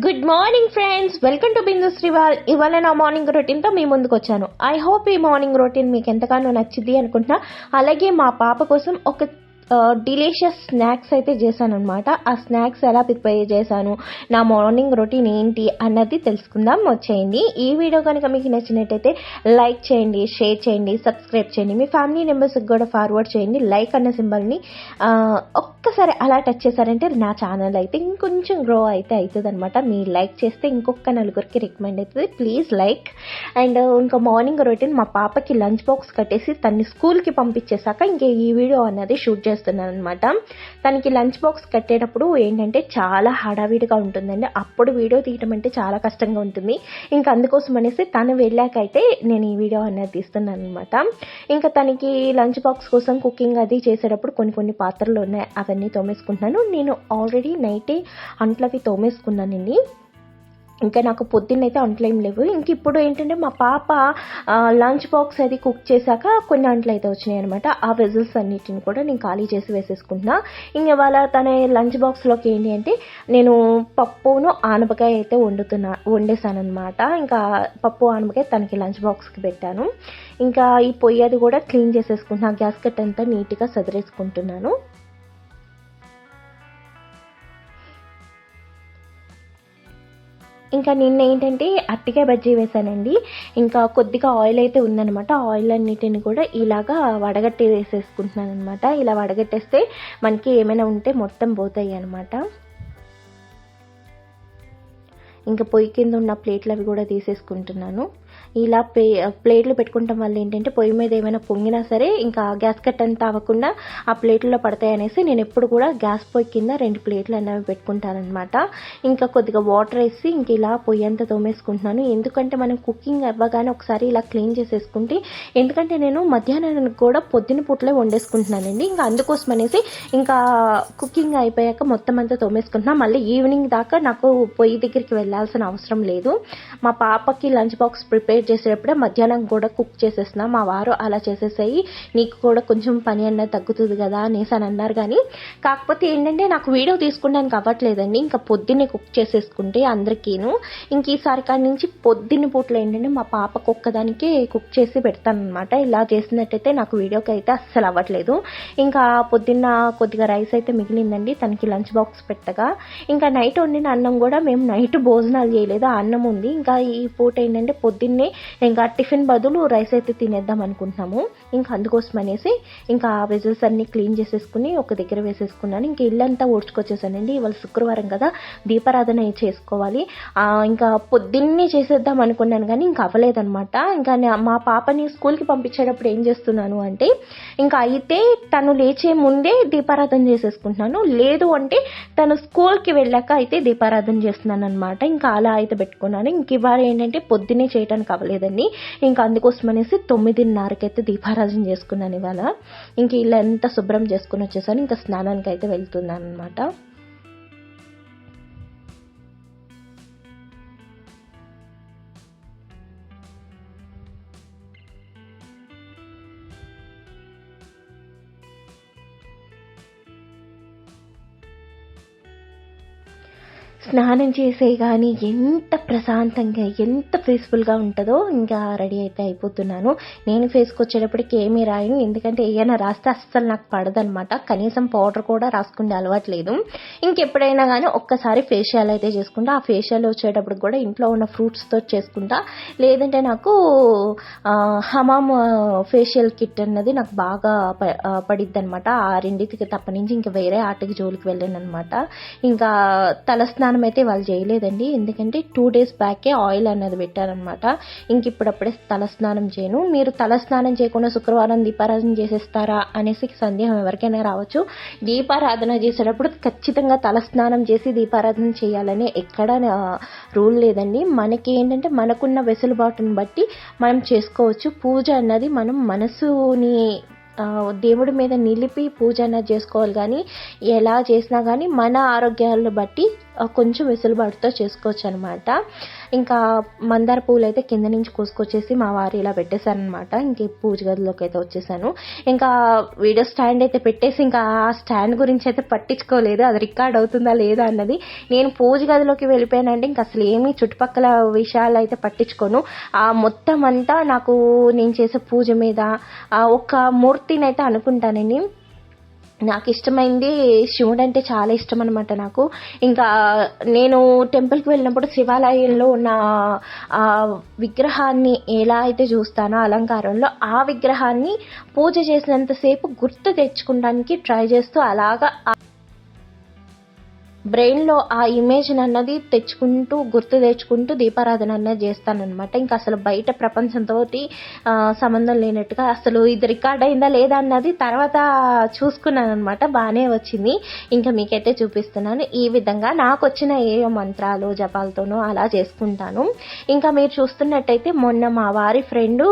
Good morning friends, welcome to Bindu Srival. ఇవాళ నా morning రొటీన్తో మీ ముందుకు వచ్చాను. ఐ హోప్ ఈ మార్నింగ్ రొటీన్ మీకు ఎంతగానో నచ్చింది అనుకుంటున్నా. అలాగే మా పాప కోసం ఒక డిలీషియస్ స్నాక్స్ అయితే చేశాను అనమాట. ఆ స్నాక్స్ ఎలా ప్రిపేర్ చేశాను, నా మార్నింగ్ రొటీన్ ఏంటి అన్నది తెలుసుకుందాం, వచ్చేయండి. ఈ వీడియో కనుక మీకు నచ్చినట్టయితే లైక్ చేయండి, షేర్ చేయండి, సబ్స్క్రైబ్ చేయండి, మీ ఫ్యామిలీ మెంబర్స్కి కూడా ఫార్వర్డ్ చేయండి. లైక్ అన్న సింబల్ని ఒక్కసారి అలా టచ్ చేశారంటే నా ఛానల్ అయితే ఇంకొంచెం గ్రో అయితే అవుతుంది అనమాట. మీరు లైక్ చేస్తే ఇంకొక నలుగురికి రికమెండ్ అవుతుంది. Please like. అండ్ ఇంకా మార్నింగ్ రొటీన్ మా పాపకి లంచ్ బాక్స్ కట్టేసి తన్ని స్కూల్కి పంపించేశాక ఇంకా ఈ వీడియో అన్నది షూట్ చేస్తున్నాను అనమాట. తనకి లంచ్ బాక్స్ కట్టేటప్పుడు ఏంటంటే చాలా హడావిడిగా ఉంటుందండి. అప్పుడు వీడియో తీయటం అంటే చాలా కష్టంగా ఉంటుంది. ఇంకా అందుకోసం అనేసి తను వెళ్ళాకైతే నేను ఈ వీడియో అన్నది తీస్తున్నాను అనమాట. ఇంకా తనకి లంచ్ బాక్స్ కోసం కుకింగ్ అది చేసేటప్పుడు కొన్ని పాత్రలు ఉన్నాయి, అవన్నీ తోమేసుకుంటున్నాను. నేను ఆల్రెడీ నైటే అంట్లవి తోమేసుకున్నానండి. ఇంకా నాకు పొద్దున్నైతే అంట్లు ఏం లేవు. ఇంక ఇప్పుడు ఏంటంటే మా పాప లంచ్ బాక్స్ అది కుక్ చేశాక కొన్ని అంట్లు అయితే వచ్చినాయి అనమాట. ఆ వెజల్స్ అన్నిటిని కూడా నేను ఖాళీ చేసి వేసేసుకుంటున్నా. ఇంక ఇవాళ తన లంచ్ బాక్స్లోకి ఏంటి అంటే నేను పప్పును ఆనపకాయ అయితే వండేసాను అనమాట. ఇంకా పప్పు ఆనపకాయ తనకి లంచ్ బాక్స్కి పెట్టాను. ఇంకా ఈ పొయ్యి అది కూడా క్లీన్ చేసేసుకుంటున్నాను. గ్యాస్ కట్ అంతా నీట్గా సదిరేసుకుంటున్నాను. ఇంకా నిన్న ఏంటంటే అరటికాయ బజ్జీ వేసానండి. ఇంకా కొద్దిగా ఆయిల్ అయితే ఉందనమాట. ఆయిల్ అన్నిటిని కూడా ఇలాగా వడగట్టి వేసేసుకుంటున్నాను అనమాట. ఇలా వడగట్టేస్తే మనకి ఏమైనా ఉంటే మొత్తం పోతాయి అనమాట. ఇంకా పొయ్యి కింద ఉన్న ప్లేట్లు అవి కూడా తీసేసుకుంటున్నాను. ఇలా ప్లేట్లు పెట్టుకుంటాం వల్ల ఏంటంటే పొయ్యి మీద ఏమైనా పొంగినా సరే ఇంకా గ్యాస్ కట్ అంతా అవ్వకుండా ఆ ప్లేట్లో పడతాయి అనేసి నేను ఎప్పుడు కూడా గ్యాస్ పొయ్యి కింద 2 ప్లేట్లు అనేవి పెట్టుకుంటానమాట. ఇంకా కొద్దిగా వాటర్ వేసి ఇంక ఇలా పొయ్యి అంతా తోమేసుకుంటున్నాను. ఎందుకంటే మనం కుకింగ్ అవ్వగానే ఒకసారి ఇలా క్లీన్ చేసేసుకుంటే, ఎందుకంటే నేను మధ్యాహ్నానికి కూడా పొద్దున పూటలే వండేసుకుంటున్నానండి. ఇంకా అందుకోసం అనేసి ఇంకా కుకింగ్ అయిపోయాక మొత్తం అంతా తోమేసుకుంటున్నాను. మళ్ళీ ఈవినింగ్ దాకా నాకు పొయ్యి దగ్గరికి వెళ్ళాల్సిన అవసరం లేదు. మా పాపకి లంచ్ బాక్స్ ప్రిపేర్ చేసేటప్పుడే మధ్యాహ్నం కూడా కుక్ చేసేస్తున్నా. మా వారు అలా చేసేసాయి, నీకు కూడా కొంచెం పని అన్నది తగ్గుతుంది కదా అనేసి అని అన్నారు. కానీ కాకపోతే ఏంటంటే నాకు వీడియో తీసుకోవడానికి అవ్వట్లేదండి. ఇంకా పొద్దున్నే కుక్ చేసేసుకుంటే అందరికీను. ఇంక ఈసారి కాడి నుంచి పొద్దున్న పూటలో ఏంటంటే మా పాపకు ఒక్కదానికే కుక్ చేసి పెడతాను అనమాట. ఇలా చేసినట్టయితే నాకు వీడియోకి అయితే అస్సలు అవ్వట్లేదు. ఇంకా పొద్దున్న కొద్దిగా రైస్ అయితే మిగిలిందండి తనకి లంచ్ బాక్స్ పెట్టగా. ఇంకా నైట్ వండిన అన్నం కూడా మేము నైట్ భోజనాలు చేయలేదు, ఆ అన్నం ఉంది. ఇంకా ఈ పూట ఏంటంటే పొద్దున్నే ఇంకా టిఫిన్ బదులు రైస్ అయితే తినేద్దాం అనుకుంటున్నాము. ఇంకా అందుకోసం అనేసి ఇంకా వెజల్స్ అన్ని క్లీన్ చేసేసుకుని ఒక దగ్గర వేసేసుకున్నాను. ఇంకా ఇల్లంతా ఊడ్చుకొచ్చేసానండి. ఇవాళ శుక్రవారం కదా, దీపారాధన చేసుకోవాలి. ఇంకా పొద్దున్నే చేసేద్దాం అనుకున్నాను కానీ ఇంకా అవ్వలేదనమాట. ఇంకా మా పాపని స్కూల్కి పంపించేటప్పుడు ఏం చేస్తున్నాను అంటే ఇంకా అయితే తను లేచే ముందే దీపారాధన చేసేసుకుంటున్నాను. లేదు అంటే తను స్కూల్కి వెళ్ళాక అయితే దీపారాధన చేస్తున్నాను అనమాట. ఇంకా అలా అయితే పెట్టుకున్నాను. ఇంక ఇవాళ ఏంటంటే పొద్దున్నే చేయడానికి అవ్వలేదండి. ఇంకా అందుకోసం అనేసి 9:30కి అయితే దీపారాధన చేసుకున్నాను ఇవాళ. ఇంక ఇలా ఎంత శుభ్రం చేసుకుని వచ్చేసాను. ఇంకా స్నానానికి అయితే వెళ్తున్నాను అనమాట. స్నానం చేసే కానీ ఎంత ప్రశాంతంగా ఎంత పీస్ఫుల్గా ఉంటుందో. ఇంకా రెడీ అయితే అయిపోతున్నాను. నేను ఫేస్కి వచ్చేటప్పటికి ఏమీ రాయను, ఎందుకంటే ఏమైనా రాస్తే అస్సలు నాకు పడదనమాట. కనీసం పౌడర్ కూడా రాసుకుంటే అలవాట్లేదు. ఇంకెప్పుడైనా కానీ ఒక్కసారి ఫేషియల్ అయితే చేసుకుంటా. ఆ ఫేషియల్ వచ్చేటప్పుడు కూడా ఇంట్లో ఉన్న ఫ్రూట్స్తో చేసుకుంటా. లేదంటే నాకు హమామ్ ఫేషియల్ కిట్ అన్నది నాకు బాగా పడిద్ది అనమాట. ఆ రెండింటికి తప్ప నుంచి ఇంకా వేరే ఆటకి జోలికి వెళ్ళాను అనమాట. ఇంకా తలస్నానం అయితే వాళ్ళు చేయలేదండి, ఎందుకంటే 2 days బ్యాకే ఆయిల్ అన్నది పెట్టారనమాట. ఇంక ఇప్పుడప్పుడే తలస్నానం చేయను. మీరు తలస్నానం చేయకుండా శుక్రవారం దీపారాధన చేసేస్తారా అనేసి సందేహం ఎవరికైనా రావచ్చు. దీపారాధన చేసేటప్పుడు ఖచ్చితంగా తలస్నానం చేసి దీపారాధన చేయాలని ఎక్కడ రూల్ లేదండి. మనకి ఏంటంటే మనకున్న వెసులుబాటుని బట్టి మనం చేసుకోవచ్చు. పూజ అన్నది మనం మనసుని దేవుడి మీద నిలిపి పూజ అన్నది చేసుకోవాలి. కానీ ఎలా చేసినా కానీ మన ఆరోగ్యాలను బట్టి కొంచెం వెసులుబాటుతో చేసుకోవచ్చు అనమాట. ఇంకా మందార పూలు అయితే కింద నుంచి కోసుకొచ్చేసి మా వారు ఇలా పెట్టేశారనమాట. ఇంక పూజ గదిలోకి అయితే వచ్చేసాను. ఇంకా వీడియో స్టాండ్ అయితే పెట్టేసి ఇంకా ఆ స్టాండ్ గురించి అయితే పట్టించుకోలేదు, అది రికార్డ్ అవుతుందా లేదా అన్నది. నేను పూజ గదిలోకి వెళ్ళిపోయానంటే ఇంకా అసలు ఏమీ చుట్టుపక్కల విషయాలు అయితే పట్టించుకోను. ఆ మొత్తం అంతా నాకు నేను చేసే పూజ మీద ఒక మూర్తిని అయితే అనుకుంటానండి. నాకు ఇష్టమైంది శివుడు అంటే చాలా ఇష్టం అనమాట నాకు. ఇంకా నేను టెంపుల్కి వెళ్ళినప్పుడు శివాలయంలో ఉన్న విగ్రహాన్ని ఎలా అయితే చూస్తానో అలంకారంలో, ఆ విగ్రహాన్ని పూజ చేసినంతసేపు గుర్తు తెచ్చుకోవడానికి ట్రై చేస్తూ అలాగా బ్రెయిన్లో ఆ ఇమేజ్ అన్నది తెచ్చుకుంటూ గుర్తు తెచ్చుకుంటూ దీపారాధన అన్నది చేస్తానన్నమాట. ఇంకా అసలు బయట ప్రపంచంతో సంబంధం లేనట్టుగా అసలు ఇది రికార్డ్ అయిందా లేదా అన్నది తర్వాత చూసుకున్నాను అనమాట. బాగానే వచ్చింది. ఇంకా మీకైతే చూపిస్తున్నాను. ఈ విధంగా నాకు వచ్చిన ఏ మంత్రాలు జపాలతోనో అలా చేసుకుంటాను. ఇంకా మీరు చూస్తున్నట్టయితే మొన్న మా వారి ఫ్రెండు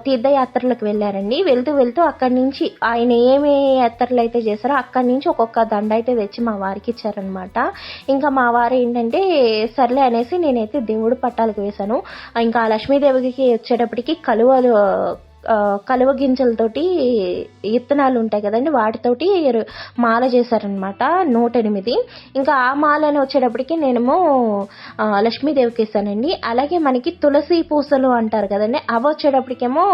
తీర్థయాత్రలకు వెళ్ళారండి. వెళ్తూ వెళ్తూ అక్కడి నుంచి ఆయన ఏమి యాత్రలు అయితే చేశారో అక్కడి నుంచి ఒక్కొక్క దండ అయితే తెచ్చి మా వారికి ఇచ్చారనమాట. ఇంకా మా వారు ఏంటంటే సర్లే అనేసి నేనైతే దేవుడు పట్టాలకు వేశాను. ఇంకా లక్ష్మీదేవికి వచ్చేటప్పటికి కలువ గింజలతోటి ఇత్తనాలు ఉంటాయి కదండి, వాటితోటి మాల చేశారనమాట 108. ఇంకా ఆ మాలని వచ్చేటప్పటికి నేనేమో లక్ష్మీదేవికి వేసానండి. అలాగే మనకి తులసి పూసలు అంటారు కదండి, అవి వచ్చేటప్పటికేమో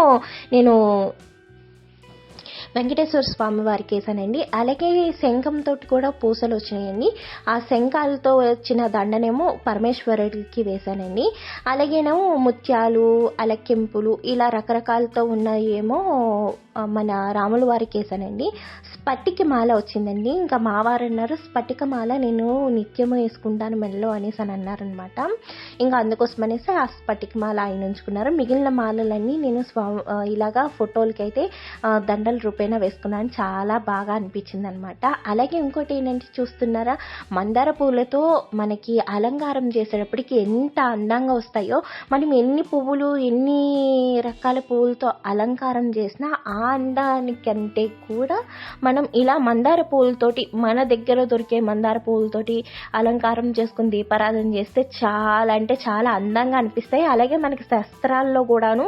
నేను వెంకటేశ్వర స్వామి వారికి వేసానండి. అలాగే శంఖంతో కూడా పూసలు వచ్చినాయండి. ఆ శంఖాలతో వచ్చిన దండనేమో పరమేశ్వరుడికి వేసానండి. అలాగేనేమో ముత్యాలు అలకెంపులు ఇలా రకరకాలతో ఉన్నాయేమో మన రాముల వారికి వేసానండి. స్పటిక మాల వచ్చిందండి. ఇంకా మా వారు అన్నారు స్పటిక మాల నేను నిత్యము వేసుకుంటాను మెడలో అనేసి అని అన్నారనమాట. ఇంకా అందుకోసం అనేసి ఆ స్పటిక మాల ఆయన ఉంచుకున్నారు. మిగిలిన మాలలన్నీ నేను ఇలాగా ఫోటోలకి అయితే దండల రూపేణా వేసుకున్నాను. చాలా బాగా అనిపించింది అనమాట. అలాగే ఇంకోటి ఏంటంటే చూస్తున్నారా, మందార పూలతో మనకి అలంకారం చేసేటప్పటికి ఎంత అందంగా వస్తాయో. మనం ఎన్ని పువ్వులు ఎన్ని రకాల పువ్వులతో అలంకారం చేసినా ఆ అందానికంటే కూడా మనం ఇలా మందార పూలతోటి మన దగ్గర దొరికే మందార పూలతోటి అలంకారం చేసుకుని దీపారాధన చేస్తే చాలా అంటే చాలా అందంగా అనిపిస్తాయి. అలాగే మనకి శస్త్రాల్లో కూడాను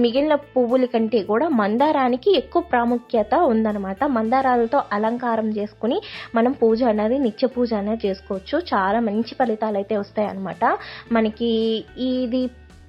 మిగిలిన పువ్వుల కంటే కూడా మందారానికి ఎక్కువ ప్రాముఖ్యత ఉందన్నమాట. మందారాలతో అలంకారం చేసుకుని మనం పూజ అనేది నిత్య పూజ అనేది చేసుకోవచ్చు. చాలా మంచి ఫలితాలు అయితే వస్తాయి అన్నమాట. మనకి ఇది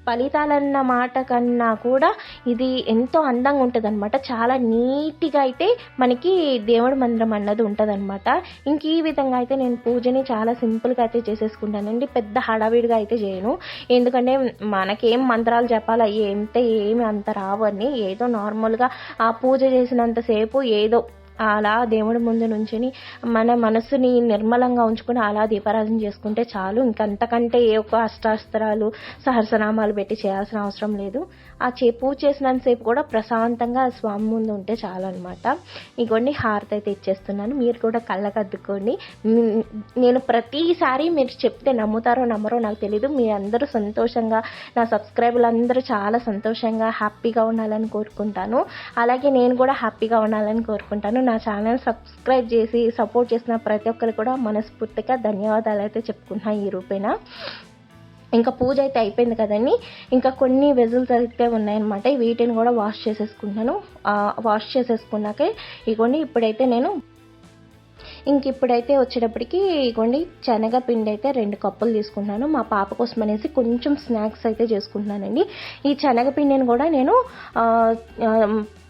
ఫలితాలన్న మాట కన్నా కూడా ఇది ఎంతో అందంగా ఉంటుంది అనమాట. చాలా నీట్గా అయితే మనకి దేవుడి మందిరం అన్నది ఉంటుంది అనమాట. ఇంక ఈ విధంగా అయితే నేను పూజని చాలా సింపుల్గా అయితే చేసేసుకుంటానండి. పెద్ద హడావిడిగా అయితే చేయను. ఎందుకంటే మనకేం మంత్రాలు చెప్పాలి ఏమి అంత రావు అని, ఏదో నార్మల్గా ఆ పూజ చేసినంతసేపు ఏదో అలా దేవుడి ముందు నుంచుని మన మనసుని నిర్మలంగా ఉంచుకుని అలా దీపారాధన చేసుకుంటే చాలు. ఇంకంతకంటే ఏ ఒక్క అష్టాస్త్రాలు సహస్రనామాలు పెట్టి చేయాల్సిన అవసరం లేదు. ఆ పూజ చేసినంతసేపు కూడా ప్రశాంతంగా స్వామి ముందు ఉంటే చాలు అనమాట. ఇగోండి హారతి అయితే ఇచ్చేస్తున్నాను. మీరు కూడా కళ్ళకు అద్దుకోండి. నేను ప్రతిసారి మీరు చెప్తే నమ్ముతారో నమ్మరో నాకు తెలీదు. మీ అందరూ సంతోషంగా, నా సబ్స్క్రైబర్లు అందరూ చాలా సంతోషంగా హ్యాపీగా ఉండాలని కోరుకుంటాను. అలాగే నేను కూడా హ్యాపీగా ఉండాలని కోరుకుంటాను. నా ఛానల్ సబ్స్క్రైబ్ చేసి సపోర్ట్ చేసిన ప్రతి ఒక్కరు కూడా మనస్ఫూర్తిగా ధన్యవాదాలు అయితే చెప్పుకుంటున్నాను ఈ రూపేణ. ఇంకా పూజ అయితే అయిపోయింది కదండి. ఇంకా కొన్ని వెజల్స్ అయితే ఉన్నాయన్నమాట. వీటిని కూడా వాష్ చేసేసుకుంటాను. వాష్ చేసేసుకున్నాకే ఇగోండి ఇప్పుడైతే నేను ఇప్పుడైతే వచ్చేటప్పటికి ఇగోండి శనగపిండి అయితే 2 కప్పులు తీసుకున్నాను. మా పాప కోసం అనేసి కొంచెం స్నాక్స్ అయితే చేసుకుంటున్నానండి. ఈ శనగపిండిని కూడా నేను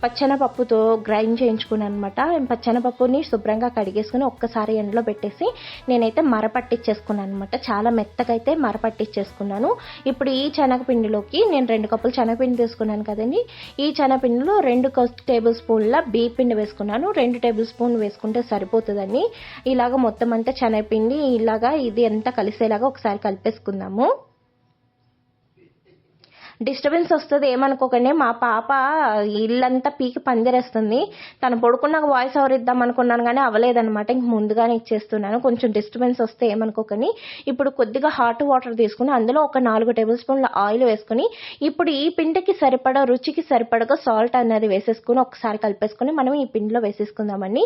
పచ్చెనపప్పుతో గ్రైండ్ చేయించుకున్నాను అనమాట. పచ్చెనపప్పుని శుభ్రంగా కడిగేసుకుని ఒక్కసారి ఎండలో పెట్టేసి నేనైతే మరపట్టించేసుకున్నాను అనమాట. చాలా మెత్తగా అయితే మరపట్టించేసుకున్నాను. ఇప్పుడు ఈ శనగపిండిలోకి నేను 2 కప్పులు శనగపిండి తీసుకున్నాను కదండి. ఈ శనగపిండిలో 2 టేబుల్ స్పూన్ల బియ్యపిండి వేసుకున్నాను. 2 టేబుల్ స్పూన్ వేసుకుంటే సరిపోతుందని ఇలాగ మొత్తం అంతా శనగపిండి ఇలాగా ఇది అంతా కలిసేలాగా ఒకసారి కలిపేసుకుందాము. డిస్టర్బెన్స్ వస్తుంది ఏమనుకోకండి. మా పాప ఇల్లంతా పీకి పందిరేస్తుంది. తను పడుకున్నాక వాయిస్ ఓవర్ ఇద్దాం అనుకున్నాను కానీ అవ్వలేదన్నమాట. ఇంక ముందుగానే ఇచ్చేస్తున్నాను. కొంచెం డిస్టర్బెన్స్ వస్తే ఏమనుకోకండి. ఇప్పుడు కొద్దిగా హాట్ వాటర్ తీసుకుని అందులో ఒక 4 టేబుల్ స్పూన్ల ఆయిల్ వేసుకుని ఇప్పుడు ఈ పిండికి సరిపడా రుచికి సరిపడగా సాల్ట్ అనేది వేసేసుకుని ఒకసారి కలిపేసుకుని మనం ఈ పిండిలో వేసేసుకుందామండి.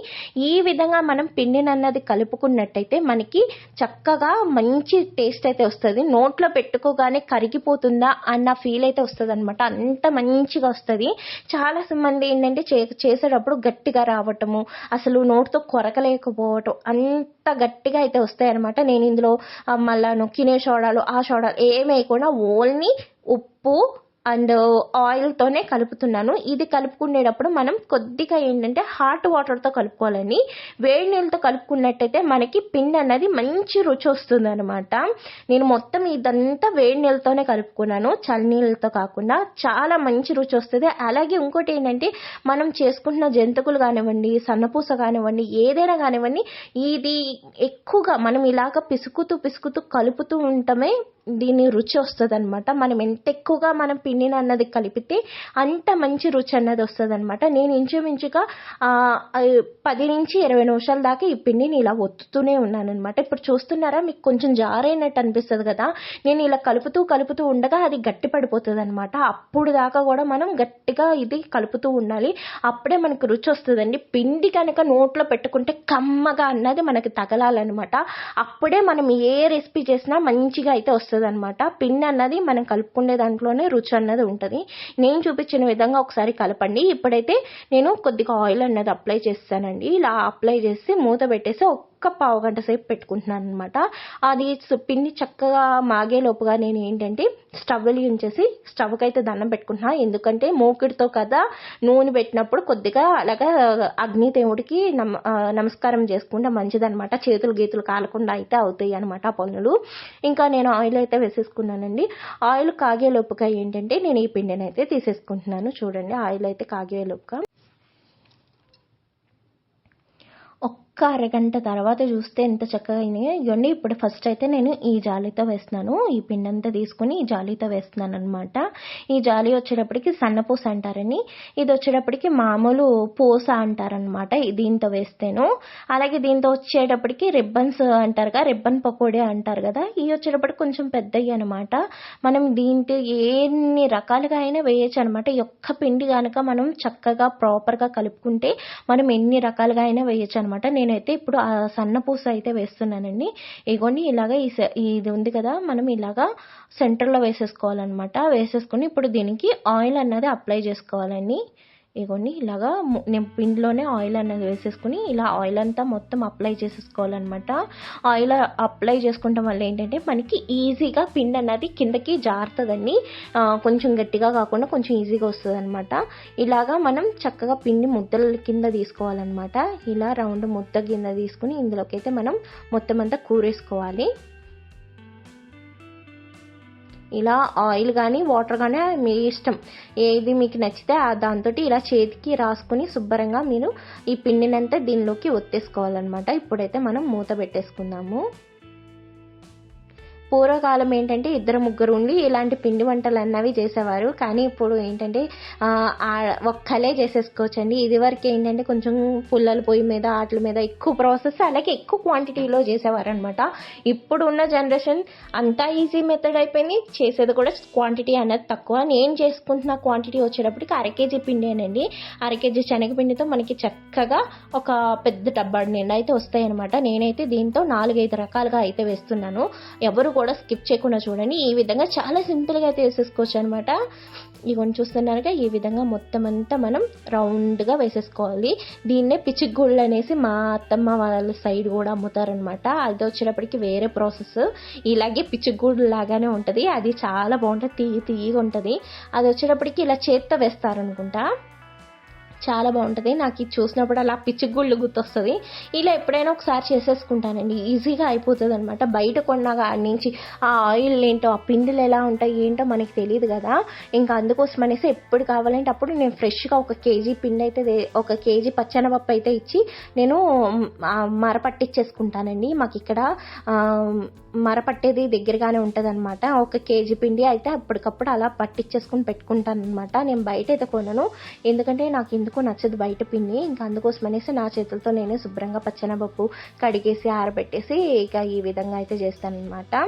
ఈ విధంగా మనం పిండిని అన్నది కలుపుకున్నట్టయితే మనకి చక్కగా మంచి టేస్ట్ అయితే వస్తుంది. నోట్లో పెట్టుకోగానే కరిగిపోతుందా అన్న ఫీల్ అయితే వస్తుంది అనమాట. అంత మంచిగా వస్తుంది. చాలా మంది ఏంటంటే చేసేటప్పుడు గట్టిగా రావటము, అసలు నోటితో కొరకలేకపోవటం, అంత గట్టిగా అయితే వస్తాయి అనమాట. నేను ఇందులో మళ్ళా నొక్కినే సోడాలు ఆ సోడాలు ఏమి వేయకుండా ఓన్లీ ఉప్పు అండ్ ఆయిల్తోనే కలుపుతున్నాను. ఇది కలుపుకునేటప్పుడు మనం కొద్దిగా ఏంటంటే హాట్ వాటర్తో కలుపుకోవాలని. వేడి నీళ్ళతో కలుపుకున్నట్టయితే మనకి పిండి అన్నది మంచి రుచి వస్తుంది అనమాట. నేను మొత్తం ఇదంతా వేడి నీళ్ళతోనే కలుపుకున్నాను, చల్ల నీళ్ళతో కాకుండా. చాలా మంచి రుచి వస్తుంది. అలాగే ఇంకోటి ఏంటంటే మనం చేసుకుంటున్న జంతికలు కానివ్వండి, సన్నపూస కానివ్వండి, ఏదైనా కానివ్వండి, ఇది ఎక్కువగా మనం ఇలాగ పిసుకుతూ కలుపుతూ ఉండటమే దీని రుచి వస్తుంది అనమాట. మనం ఎంత ఎక్కువగా మనం పిండిని అన్నది కలిపితే అంత మంచి రుచి అన్నది వస్తుంది అనమాట. నేను ఇంచుమించుగా 10 నుంచి 20 నిమిషాల దాకా ఈ పిండిని ఇలా ఒత్తుతూనే ఉన్నాను అనమాట. ఇప్పుడు చూస్తున్నారా, మీకు కొంచెం జారైనట్టు అనిపిస్తుంది కదా. నేను ఇలా కలుపుతూ ఉండగా అది గట్టి పడిపోతుంది అనమాట. అప్పుడు దాకా కూడా మనం గట్టిగా ఇది కలుపుతూ ఉండాలి. అప్పుడే మనకు రుచి వస్తుందండి. పిండి కనుక నోట్లో పెట్టుకుంటే కమ్మగా అన్నది మనకి తగలాలన్నమాట. అప్పుడే మనం ఏ రెసిపీ చేసినా మంచిగా అయితే వస్తుంది అనమాట. పిండి అన్నది మనం కలుపుకునే దాంట్లోనే రుచి అన్నది ఉంటుంది. నేను చూపించిన విధంగా ఒకసారి కలపండి. ఇప్పుడైతే నేను కొద్దిగా ఆయిల్ అన్నది అప్లై చేస్తానండి. ఇలా అప్లై చేసి మూత పెట్టేసి ఒక్క పావు గంట సేపు పెట్టుకుంటున్నాను అనమాట. అది పిండి చక్కగా మాగేలోపుగా నేను ఏంటంటే స్టవ్ వెలిగించేసి స్టవ్కి అయితే దండం పెట్టుకుంటున్నాను. ఎందుకంటే మూకిడితో కదా నూనె పెట్టినప్పుడు కొద్దిగా అలాగా అగ్నిదేవుడికి నమస్కారం చేసుకుంటే మంచిదనమాట. చేతులు గీతులు కాలకుండా అయితే అవుతాయి అనమాట ఆ పనులు. ఇంకా నేను ఆయిల్ అయితే వేసేసుకున్నానండి. ఆయిల్ కాగేలోపుగా ఏంటంటే నేను ఈ పిండిని అయితే తీసేసుకుంటున్నాను. చూడండి, ఆయిల్ అయితే కాగేలోపుగా ఒక్క అరగంట తర్వాత చూస్తే ఎంత చక్కగా అయినాయో. ఇవన్నీ ఇప్పుడు ఫస్ట్ అయితే నేను ఈ జాలీతో వేస్తున్నాను. ఈ పిండి అంతా తీసుకుని ఈ జాలీతో వేస్తున్నాను అనమాట. ఈ జాలీ వచ్చేటప్పటికి సన్నపూస అంటారని, ఇది వచ్చేటప్పటికి మామూలు పూస అంటారనమాట దీంతో వేస్తేను. అలాగే దీంతో వచ్చేటప్పటికి రిబ్బన్స్ అంటారుగా, రిబ్బన్ పకోడీ అంటారు కదా, ఇవి వచ్చేటప్పటికి కొంచెం పెద్దవి అనమాట. మనం దీంట్లో ఎన్ని రకాలుగా అయినా వేయచ్చు అనమాట. ఈ ఒక్క పిండి కనుక మనం చక్కగా ప్రాపర్గా కలుపుకుంటే మనం ఎన్ని రకాలుగా అయినా వేయచ్చు అనమాట. నేనైతే ఇప్పుడు ఆ సన్న పూస అయితే వేస్తున్నానండి. ఇగోండి ఇలాగా ఇది ఉంది కదా, మనం ఇలాగా సెంటర్లో వేసేసుకోవాలన్నమాట. వేసేసుకుని ఇప్పుడు దీనికి ఆయిల్ అన్నది అప్లై చేసుకోవాలండి. ఇగోండి ఇలాగా నేను పిండిలోనే ఆయిల్ అన్నది వేసేసుకుని ఇలా ఆయిల్ అంతా మొత్తం అప్లై చేసేసుకోవాలన్నమాట. ఆయిల్ అప్లై చేసుకుంటాం వల్ల ఏంటంటే మనకి ఈజీగా పిండి అన్నది కిందకి జారుతుందండి. కొంచెం గట్టిగా కాకుండా కొంచెం ఈజీగా వస్తుంది అనమాట. ఇలాగా మనం చక్కగా పిండి ముద్దల కింద తీసుకోవాలన్నమాట. ఇలా రౌండ్ ముద్ద కింద తీసుకుని ఇందులోకి అయితే మనం మొత్తం అంతా కూరేసుకోవాలి. ఇలా ఆయిల్ కానీ వాటర్ కానీ మీ ఇష్టం, ఏది మీకు నచ్చితే దాంతో ఇలా చేతికి రాసుకుని శుభ్రంగా మీరు ఈ పిండినంతా దీనిలోకి ఒత్తేసుకోవాలన్నమాట. ఇప్పుడైతే మనం మూత పెట్టేసుకుందాము. పూర్వకాలం ఏంటంటే 2-3 ఉండి ఇలాంటి పిండి వంటలు అన్నవి చేసేవారు. కానీ ఇప్పుడు ఏంటంటే ఒక్కలే చేసేసుకోవచ్చండి. ఇదివరకు ఏంటంటే కొంచెం పుల్లల పొయ్యి మీద వాటి మీద ఎక్కువ ప్రాసెస్, అలాగే ఎక్కువ క్వాంటిటీలో చేసేవారు అనమాట. ఇప్పుడు ఉన్న జనరేషన్ అంతా ఈజీ మెథడ్ అయిపోయింది. చేసేది కూడా క్వాంటిటీ అనేది తక్కువ. నేను చేసుకుంటున్న క్వాంటిటీ వచ్చేటప్పటికి 1/2 కేజీ పిండేనండి. 1/2 కేజీ శనగపిండితో మనకి చక్కగా ఒక పెద్ద డబ్బా నిండా అయితే వస్తాయి అనమాట. నేనైతే దీంతో 4-5 రకాలుగా అయితే వేస్తున్నాను. ఎవరు కూడా స్కిప్ చేయకుండా చూడండి. ఈ విధంగా చాలా సింపుల్గా అయితే వేసేసుకోవచ్చు అనమాట. ఇవన్నీ చూస్తున్నారుగా, ఈ విధంగా మొత్తం అంతా మనం రౌండ్గా వేసేసుకోవాలి. దీన్నే పిచ్చిగుళ్ళు అనేసి మా అత్తమ్మ వాళ్ళ సైడ్ కూడా అమ్ముతారనమాట. అది వచ్చేటప్పటికి వేరే ప్రాసెస్. ఇలాగే పిచ్చిగుళ్ళు లాగానే ఉంటుంది, అది చాలా బాగుంటుంది, తీయగా ఉంటుంది. అది వచ్చేటప్పటికి ఇలా చేత్తో వేస్తారనుకుంటా. చాలా బాగుంటుంది. నాకు ఇది చూసినప్పుడు అలా పిచ్చిగుళ్ళు గుర్తొస్తుంది. ఇలా ఎప్పుడైనా ఒకసారి చేసేసుకుంటానండి, ఈజీగా అయిపోతుంది అనమాట. బయట కొన్న కాడి నుంచి ఆ ఆయిల్ ఏంటో, ఆ పిండిలు ఎలా ఉంటాయి ఏంటో మనకి తెలియదు కదా. ఇంకా అందుకోసం అనేసి ఎప్పుడు కావాలంటే అప్పుడు నేను ఫ్రెష్గా 1 కేజీ పిండి అయితే 1 కేజీ పచ్చెనపప్పు అయితే ఇచ్చి నేను మర పట్టించేసుకుంటానండి. మాకు ఇక్కడ మర పట్టేది దగ్గరగానే ఉంటుంది అనమాట. 1 కేజీ పిండి అయితే అప్పటికప్పుడు అలా పట్టించేసుకుని పెట్టుకుంటాను అనమాట. నేను బయట అయితే కొనను, ఎందుకంటే నాకు ఎందుకో నచ్చదు బయట పిండి. ఇంకా అందుకోసం అనేసి నా చేతులతో నేనే శుభ్రంగా పచ్చెనపప్పు కడిగేసి ఆరబెట్టేసి ఇక ఈ విధంగా అయితే చేస్తాను అనమాట.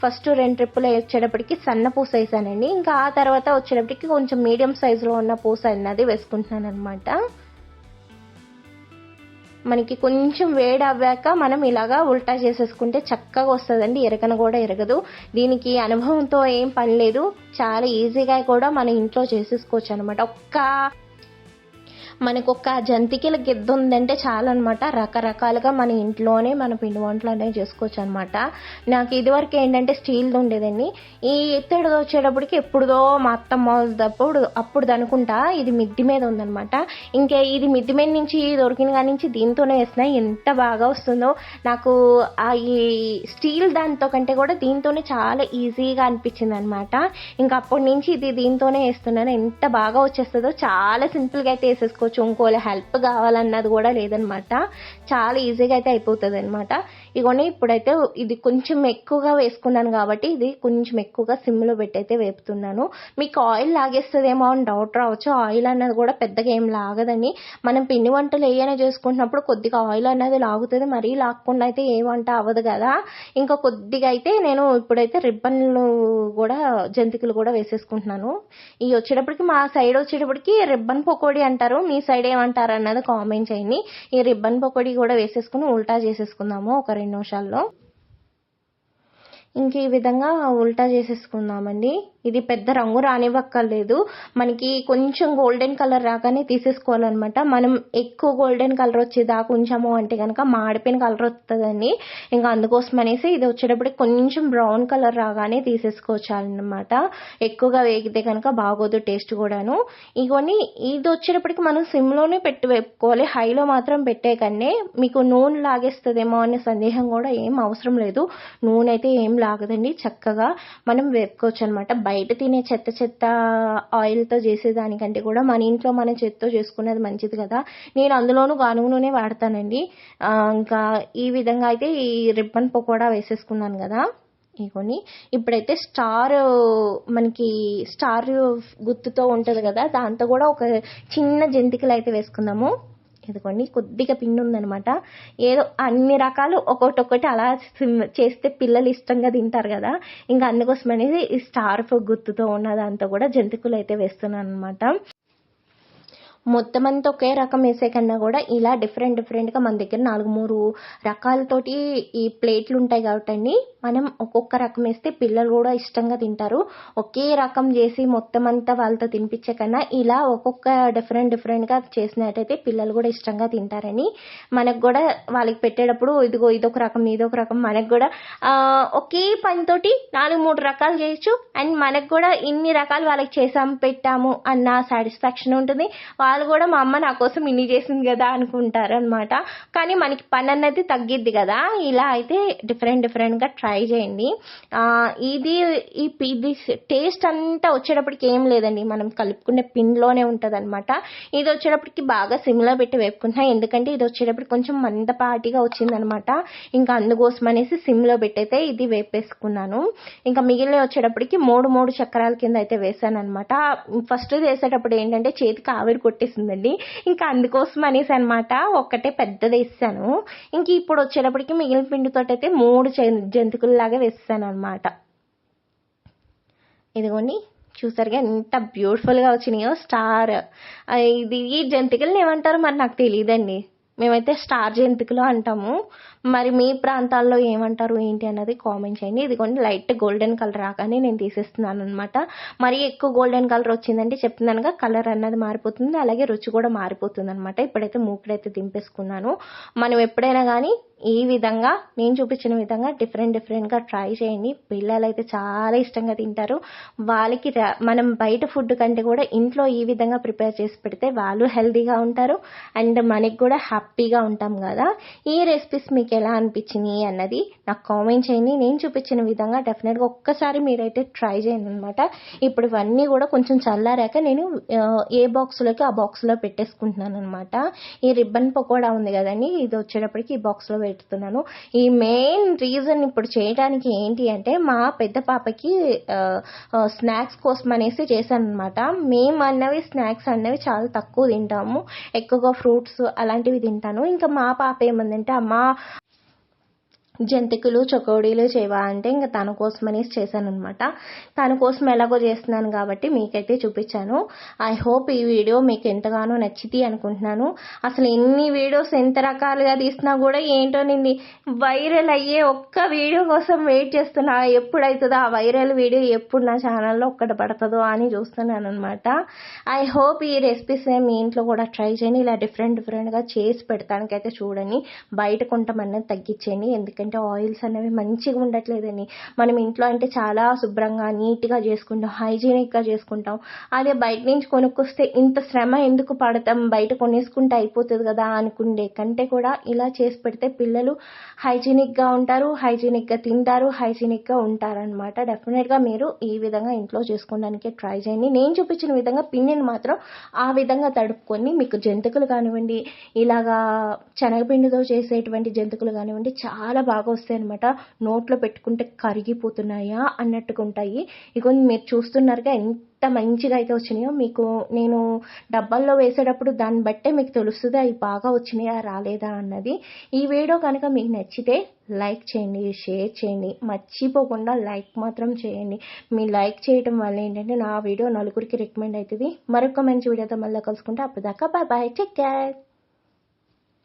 ఫస్ట్ 2 ట్రిప్పులు వచ్చేటప్పటికి సన్న పూస వేసానండి. ఇంకా ఆ తర్వాత వచ్చేటప్పటికి కొంచెం మీడియం సైజులో ఉన్న పూస అన్నది వేసుకుంటున్నాను అనమాట. మనకి కొంచెం వేడి అవ్వాక మనం ఇలాగా ఉల్టా చేసేసుకుంటే చక్కగా వస్తుందండి, ఎరగన కూడా ఎరగదు. దీనికి అనుభవంతో ఏం పని లేదు, చాలా ఈజీగా కూడా మన ఇంట్లో చేసేసుకోవచ్చు అనమాట. మనకు ఒక జంతికల గిద్ద ఉందంటే చాలా అనమాట. రకరకాలుగా మన ఇంట్లోనే మన పిండి వంటలు అనేవి చేసుకోవచ్చు అనమాట. నాకు ఇదివరకు ఏంటంటే స్టీల్ది ఉండేదండి. ఈ ఎత్తడిది వచ్చేటప్పటికి ఎప్పుడుదో మా అత్తమ్మ అప్పుడు అనుకుంటా ఇది మిద్ది మీద ఉందనమాట. ఇంకా ఇది మిద్ది మీద నుంచి దొరికిన కాడి నుంచి దీంతోనే వేస్తున్నా. ఎంత బాగా వస్తుందో నాకు. ఈ స్టీల్ దాంతో కంటే కూడా దీంతోనే చాలా ఈజీగా అనిపించింది అనమాట. ఇంకా అప్పటి నుంచి దీంతోనే వేస్తున్నాను. ఎంత బాగా వచ్చేస్తుందో, చాలా సింపుల్గా అయితే వేసేసుకోవచ్చు. ఇంకోళ్ళ హెల్ప్ కావాలన్నది కూడా లేదనమాట. చాలా ఈజీగా అయితే అయిపోతుంది అనమాట. ఇగోని ఇప్పుడైతే ఇది కొంచెం ఎక్కువగా వేసుకున్నాను కాబట్టి ఇది కొంచెం ఎక్కువగా సిమ్లో పెట్టి అయితే వేపుతున్నాను. మీకు ఆయిల్ లాగేస్తుందేమో అని డౌట్ రావచ్చు. ఆయిల్ అన్నది కూడా పెద్దగా ఏం లాగదని. మనం పిండి వంటలు ఏమైనా చేసుకుంటున్నప్పుడు కొద్దిగా ఆయిల్ అన్నది లాగుతుంది, మరీ లాక్కుండా అయితే ఏ వంట అవ్వదు కదా. ఇంకా కొద్దిగా అయితే నేను ఇప్పుడైతే రిబ్బన్లు కూడా జంతికలు కూడా వేసేసుకుంటున్నాను. ఇవి వచ్చేటప్పటికి మా సైడ్ వచ్చేటప్పటికి రిబ్బన్ పకోడీ అంటారు, మీ సైడ్ ఏమంటారు అన్నది కామెంట్ చేయండి. ఈ రిబ్బన్ పకోడీ కూడా వేసేసుకుని ఉల్టా చేసేసుకుందాము ఒక 2 నిమిషాల్లో. ఇంక ఈ విధంగా ఉల్టా చేసేసుకుందామండి. ఇది పెద్ద రంగు రానివ్వక్కర్లేదు, మనకి కొంచెం గోల్డెన్ కలర్ రాగానే తీసేసుకోవాలన్నమాట. మనం ఎక్కువ గోల్డెన్ కలర్ వచ్చేదాకా ఉంచాము అంటే కనుక మాడిపోయిన కలర్ వస్తుందండి. ఇంకా అందుకోసం అనేసి ఇది వచ్చేటప్పటికి కొంచెం బ్రౌన్ కలర్ రాగానే తీసేసుకోవచ్చు అన్నమాట. ఎక్కువగా వేగితే కనుక బాగోదు టేస్ట్ కూడాను. ఇగోని ఇది వచ్చేటప్పటికి మనం సిమ్లోనే పెట్టి వేపుకోవాలి, హైలో మాత్రం పెట్టే కన్నా. మీకు నూనె లాగేస్తుందేమో అనే సందేహం కూడా ఏం అవసరం లేదు. నూనె అయితే ఏం లాగదండి, చక్కగా మనం వేపుకోవచ్చు అనమాట. బయట తినే చెత్త ఆయిల్తో చేసేదానికంటే కూడా మన ఇంట్లో మన చేత్తో చేసుకునేది మంచిది కదా. నేను అందులోనూ గానుగ నూనె వాడతానండి. ఇంకా ఈ విధంగా అయితే ఈ రిబ్బన్ పకోడా వేసేసుకున్నాను కదా. ఇగోని ఇప్పుడైతే మనకి స్టార్ గుర్తుతో ఉంటుంది కదా, దాంతో కూడా ఒక చిన్న జంతికలు అయితే వేసుకుందాము. ఇదిగోండి కొద్దిగా పిండి ఉందనమాట. ఏదో అన్ని రకాలు ఒక్కొక్కటి అలా చేస్తే పిల్లలు ఇష్టంగా తింటారు కదా. ఇంకా అందుకోసం అనేది ఈ స్టార్ గుర్తుతో ఉన్న దాంతో కూడా జంతికలు అయితే వేస్తున్నాను అనమాట. మొత్తం అంతా ఒకే రకం వేసే కన్నా కూడా ఇలా డిఫరెంట్గా మన దగ్గర 4-3 రకాలతోటి ఈ ప్లేట్లు ఉంటాయి కాబట్టి మనం ఒక్కొక్క రకం వేస్తే పిల్లలు కూడా ఇష్టంగా తింటారు. ఒకే రకం చేసి మొత్తం అంతా వాళ్ళతో తినిపించే కన్నా ఇలా ఒక్కొక్క డిఫరెంట్గా చేసినట్టయితే పిల్లలు కూడా ఇష్టంగా తింటారని, మనకు కూడా వాళ్ళకి పెట్టేటప్పుడు ఇదొక రకం ఇదొక రకం, మనకు కూడా ఒకే పనితోటి 4-3 రకాలు చేయొచ్చు. అండ్ మనకు కూడా ఇన్ని రకాలు వాళ్ళకి పెట్టాము అన్న సాటిస్ఫాక్షన్ ఉంటుంది. వాళ్ళు కూడా మా అమ్మ నా కోసం ఇన్ని చేసింది కదా అనుకుంటారు అనమాట. కానీ మనకి పని అన్నది తగ్గిద్ది కదా. ఇలా అయితే డిఫరెంట్గా ట్రై చేయండి. ఇది టేస్ట్ అంతా వచ్చేటప్పటికి ఏం లేదండి, మనం కలుపుకునే పిండిలోనే ఉంటుంది అనమాట. ఇది వచ్చేటప్పటికి బాగా సిమ్లో పెట్టి వేపుకుంటున్నా, ఎందుకంటే ఇది వచ్చేటప్పటికి కొంచెం మందపాటిగా వచ్చిందనమాట. ఇంకా అందుకోసం అనేసి సిమ్లో పెట్టయితే ఇది వేపేసుకున్నాను. ఇంకా మిగిలిన వచ్చేటప్పటికి 3 చక్రాల కింద అయితే వేసాను అనమాట. ఫస్ట్ వేసేటప్పుడు ఏంటంటే చేతికి ఆవిరి కొట్టేసిందండి, ఇంకా అందుకోసం అనేసి అనమాట ఒక్కటే పెద్దది వేసాను. ఇంక ఇప్పుడు వచ్చేటప్పటికి మిగిలిన పిండితో అయితే 3 జంతికల్లాగా వేసాను అనమాట. ఇదిగోండి చూసారుగా ఎంత బ్యూటిఫుల్గా వచ్చినాయో స్టార్. ఈ జంతికల్ని ఏమంటారో మరి నాకు తెలియదండి, మేమైతే స్టార్ జంతికలు అంటాము. మరి మీ ప్రాంతాల్లో ఏమంటారు ఏంటి అన్నది కామెంట్ చేయండి. ఇదిగోండి లైట్ గోల్డెన్ కలర్ రాగానే నేను తీసేస్తున్నాను అనమాట. మరి ఎక్కువ గోల్డెన్ కలర్ వచ్చిందంటే చెప్తున్నానుగా కలర్ అన్నది మారిపోతుంది, అలాగే రుచి కూడా మారిపోతుంది అనమాట. ఇప్పుడైతే మూకుడైతే దింపేసుకున్నాను. మనం ఎప్పుడైనా కానీ ఈ విధంగా నేను చూపించిన విధంగా డిఫరెంట్గా ట్రై చేయండి. పిల్లలైతే చాలా ఇష్టంగా తింటారు. వాళ్ళకి మనం బయట ఫుడ్ కంటే కూడా ఇంట్లో ఈ విధంగా ప్రిపేర్ చేసి పెడితే వాళ్ళు హెల్తీగా ఉంటారు అండ్ మనకి కూడా హ్యాపీగా ఉంటాం కదా. ఈ రెసిపీస్ మీకు ఎలా అనిపించినాయి అన్నది నాకు కామెంట్ చేయండి. నేను చూపించిన విధంగా డెఫినెట్గా ఒక్కసారి మీరైతే ట్రై చేయండి అనమాట. ఇప్పుడు ఇవన్నీ కూడా కొంచెం చల్లారాక నేను ఏ బాక్స్లోకి ఆ బాక్స్లో పెట్టేసుకుంటున్నాను అనమాట. ఈ రిబ్బన్ పకోడా ఉంది కదండి, ఇది వచ్చేటప్పటికి ఈ బాక్స్లో పెడుతున్నాను. ఈ మెయిన్ రీజన్ ఇప్పుడు చేయడానికి ఏంటి అంటే మా పెద్ద పాపకి స్నాక్స్ కోసం అనేసి చేశాను అనమాట. మేము అన్నవి స్నాక్స్ అన్నవి చాలా తక్కువ తింటాము, ఎక్కువగా ఫ్రూట్స్ అలాంటివి తింటాను. ఇంకా మా పాప ఏమందంటే అమ్మ జంతికలు చకోడీలు చేయవా అంటే ఇంకా తన కోసం అనేసి చేశాను అనమాట. తన కోసం ఎలాగో చేస్తున్నాను కాబట్టి మీకైతే చూపించాను. ఐ హోప్ ఈ వీడియో మీకు ఎంతగానో నచ్చితే అనుకుంటున్నాను. అసలు ఎన్ని వీడియోస్ ఎంత రకాలుగా తీసినా కూడా ఏంటో నిన్ను వైరల్ అయ్యే ఒక్క వీడియో కోసం వెయిట్ చేస్తున్నా. ఎప్పుడైతుందో ఆ వైరల్ వీడియో ఎప్పుడు నా ఛానల్లో ఒక్కటి పడుతుందో అని చూస్తున్నాను అనమాట. ఐ హోప్ ఈ రెసిపీస్ మీ ఇంట్లో కూడా ట్రై చేయండి. ఇలా డిఫరెంట్గా చేసి పెడతానికైతే చూడండి. బయట కొంటామన్నది తగ్గించేయండి, ఎందుకంటే ఆయిల్స్ అనేవి మంచిగా ఉండట్లేదని. మనం ఇంట్లో అంటే చాలా శుభ్రంగా నీట్గా చేసుకుంటాం, హైజీనిక్గా చేసుకుంటాం. అదే బయట నుంచి కొనుక్కొస్తే ఇంత శ్రమ ఎందుకు పడతాం, బయట కొనేసుకుంటే అయిపోతుంది కదా అనుకుండే కంటే కూడా ఇలా చేసి పెడితే పిల్లలు హైజీనిక్గా ఉంటారు, హైజీనిక్గా తింటారు, హైజీనిక్గా ఉంటారనమాట. డెఫినెట్గా మీరు ఈ విధంగా ఇంట్లో చేసుకోవడానికి ట్రై చేయండి. నేను చూపించిన విధంగా పిండిని మాత్రం ఆ విధంగా తడుపుకొని మీకు జంతికలు కానివ్వండి, ఇలాగా శనగపిండితో చేసేటువంటి జంతికలు కానివ్వండి చాలా బాగా వస్తాయి అనమాట. నోట్లో పెట్టుకుంటే కరిగిపోతున్నాయా అన్నట్టుగా ఉంటాయి. ఇక మీరు చూస్తున్నారుగా ఎంత మంచిగా అయితే వచ్చినాయో. మీకు నేను డబ్బాల్లో వేసేటప్పుడు దాన్ని బట్టే మీకు తెలుస్తుంది అవి బాగా వచ్చినాయా రాలేదా అన్నది. ఈ వీడియో కనుక మీకు నచ్చితే లైక్ చేయండి, షేర్ చేయండి, మర్చిపోకుండా లైక్ మాత్రం చేయండి. మీ లైక్ చేయడం వల్ల ఏంటంటే నా వీడియో నలుగురికి రికమెండ్ అవుతుంది. మరొక మంచి వీడియోతో మళ్ళీ కలుసుకుంటే అప్పటిదాకా బాయ్ బాయ్, టేక్ కేర్.